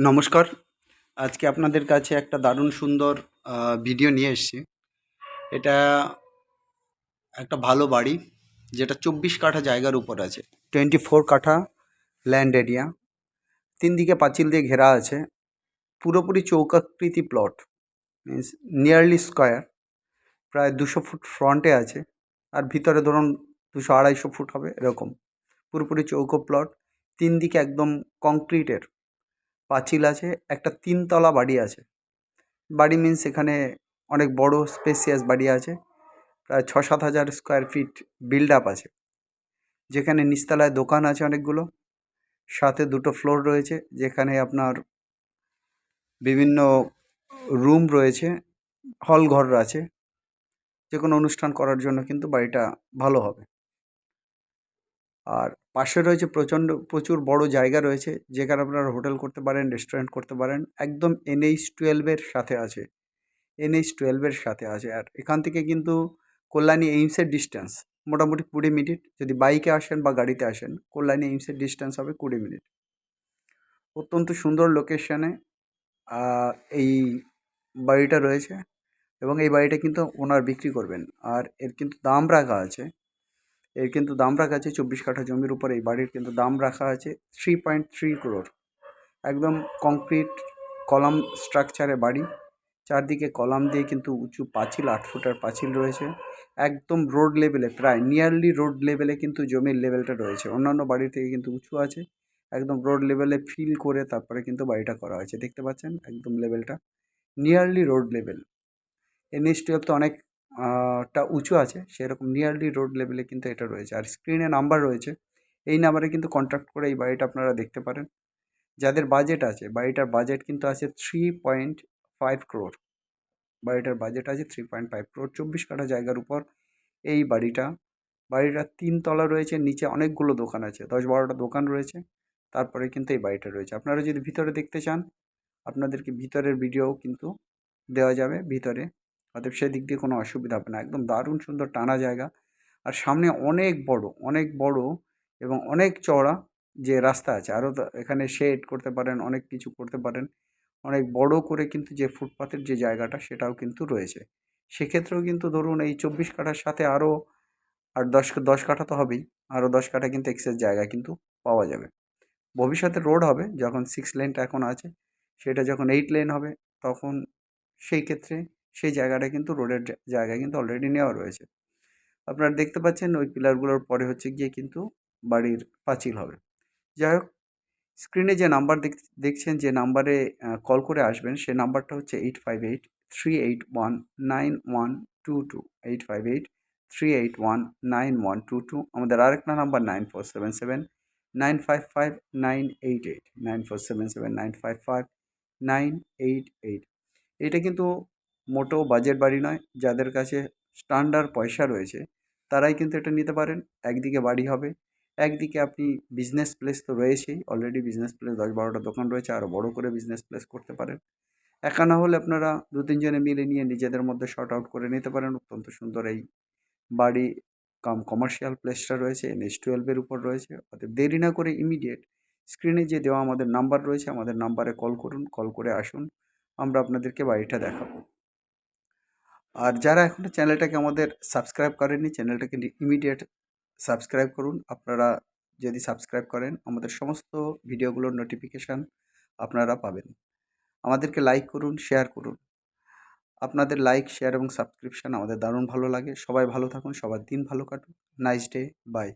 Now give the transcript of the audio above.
নমস্কার। আজকে আপনাদের কাছে একটা দারুণ সুন্দর ভিডিও নিয়ে এসেছি। এটা একটা ভালো বাড়ি, যেটা 24 কাঠা জায়গার উপর আছে। 24 কাঠা ল্যান্ড এরিয়া। 3 দিকে পাঁচিল দিয়ে ঘেরা আছে। পুরোপুরি চৌকাকৃতি প্লট, মিন্স নিয়ারলি স্কোয়ার। প্রায় 200 ফুট ফ্রন্টে আছে, আর ভিতরে ধরুন 200-250 ফুট হবে এরকম। পুরোপুরি চৌকো প্লট। 3 দিকে একদম কংক্রিটের পাঁচিল আছে। একটা 3 তলা বাড়ি আছে। বাড়ি মিন্স এখানে অনেক বড় স্পেসিয়াস বাড়ি আছে। প্রায় 6-7 হাজার স্কোয়ার ফিট বিল্ড আপ আছে, যেখানে নিচতলায় দোকান আছে অনেকগুলো। সাথে 2টো ফ্লোর রয়েছে, যেখানে আপনার বিভিন্ন রুম রয়েছে, হল ঘর আছে। যে কোনো অনুষ্ঠান করার জন্য কিন্তু বাড়িটা ভালো হবে। আর পাশে রয়েছে প্রচুর বড় জায়গা রয়েছে, যেখানে আপনারা হোটেল করতে পারেন, রেস্টুরেন্ট করতে পারেন। একদম NH-12-এর সাথে আছে। NH-12-এর সাথে আছে। আর এখান থেকে কিন্তু কল্যাণী এইমসের ডিস্টেন্স মোটামুটি 20 মিনিট। যদি বাইকে আসেন বা গাড়িতে আসেন, কল্যাণী এইমসের ডিস্টেন্স হবে 20 মিনিট। অত্যন্ত সুন্দর লোকেশনে এই বাড়িটা রয়েছে, এবং এই বাড়িটা কিন্তু ওনার বিক্রি করবেন। আর এর কিন্তু দাম রাখা আছে। 24 কাঠা জমির উপর এই বাড়ির কিন্তু দাম রাখা আছে 3.3 crore। একদম কংক্রিট কলাম স্ট্রাকচারে বাড়ি। চারদিকে কলাম দিয়ে কিন্তু উঁচু পাঁচিল, 8 ফুটের পাঁচিল রয়েছে। একদম রোড লেভেলে, প্রায় নিয়ারলি রোড লেভেলে কিন্তু জমির লেভেলটা রয়েছে। অন্যান্য বাড়ি থেকে কিন্তু উঁচু আছে। একদম রোড লেভেলে ফিল করে তারপরে কিন্তু বাড়িটা করা হয়েছে। দেখতে পাচ্ছেন একদম লেভেলটা নিয়ারলি রোড লেভেল। NH-12 তো অনেক টা উঁচু আছে, সেরকম নিয়ারলি রোড লেভেলে কিন্তু এটা রয়েছে। আর স্ক্রিনে নাম্বার রয়েছে, এই নাম্বারে কিন্তু কন্ট্যাক্ট করে এই বাড়িটা আপনারা দেখতে পারেন। যাদের বাজেট আছে, বাড়িটার বাজেট কিন্তু আছে 3.5 crore। বাড়িটার বাজেট আছে 3.5 crore। 24 কাঠা জায়গার উপর এই বাড়িটা 3 তলা রয়েছে। নিচে অনেকগুলো দোকান আছে, 10-12টা দোকান রয়েছে। তারপরে কিন্তু এই বাড়িটা রয়েছে। আপনারা যদি ভিতরে দেখতে চান, আপনাদেরকে ভিতরের ভিডিও কিন্তু দেওয়া যাবে ভিতরে। অতএব সেদিক দিয়ে কোনো অসুবিধা হবে না। একদম দারুণ সুন্দর টানা জায়গা। আর সামনে অনেক বড় এবং অনেক চওড়া যে রাস্তা আছে। আরও এখানে শেড করতে পারেন, অনেক কিছু করতে পারেন। অনেক বড় করে কিন্তু যে ফুটপাতের যে জায়গাটা, সেটাও কিন্তু রয়েছে। সেক্ষেত্রেও কিন্তু ধরুন এই 24 কাঠার সাথে আরও আর 10 কাঠা তো হবেই। আরও 10 কাঠা কিন্তু এক্সেস জায়গা কিন্তু পাওয়া যাবে। ভবিষ্যতে রোড হবে, যখন 6 লেনটা এখন আছে, সেটা যখন 8 লেন হবে, তখন সেই ক্ষেত্রে সেই জায়গাটা কিন্তু রোডের জায়গা কিন্তু অলরেডি নেওয়া রয়েছে। আপনারা দেখতে পাচ্ছেন ওই পিলারগুলোর পরে হচ্ছে গিয়ে কিন্তু বাড়ির পাঁচিল হবে। যাই হোক, স্ক্রিনে যে নাম্বার দেখছেন, যে নাম্বারে কল করে আসবেন, সে নাম্বারটা হচ্ছে 858-381-9122। 858-381-9122। আমাদের আরেকটা নাম্বার 9477-955-988। 9477-955-988। এটা কিন্তু মোটেও বাজেট বাড়ি নয়। যাদের কাছে স্ট্যান্ডার্ড পয়সা রয়েছে, তারাই কিন্তু এটা নিতে পারেন। একদিকে বাড়ি হবে, একদিকে আপনি বিজনেস প্লেস তো রয়েছেই, অলরেডি বিজনেস প্লেস 10-12টা দোকান রয়েছে, আরও বড় করে বিজনেস প্লেস করতে পারেন। একা না হলে আপনারা 2-3 জনে মিলে নিয়ে নিজেদের মধ্যে শর্ট আউট করে নিতে পারেন। অত্যন্ত সুন্দর এই বাড়ি কাম কমার্শিয়াল প্লেসটা রয়েছে, NH-12-এর উপর রয়েছে। অতএব দেরি না করে ইমিডিয়েট স্ক্রিনে যে দেওয়া আমাদের নাম্বার রয়েছে, আমাদের নাম্বারে কল করুন, কল করে আসুন। আমরা আপনাদেরকে বাড়িটা দেখাবো। আর যারা এখনও চ্যানেলটাকে আমাদের সাবস্ক্রাইব করেননি, চ্যানেলটাকে ইমিডিয়েট সাবস্ক্রাইব করুন। আপনারা যদি সাবস্ক্রাইব করেন, আমাদের সমস্ত ভিডিওগুলোর নোটিফিকেশান আপনারা পাবেন। আমাদেরকে লাইক করুন, শেয়ার করুন। আপনাদের লাইক, শেয়ার এবং সাবস্ক্রিপশান আমাদের দারুণ ভালো লাগে। সবাই ভালো থাকুন, সবার দিন ভালো কাটুক। Nice day, by.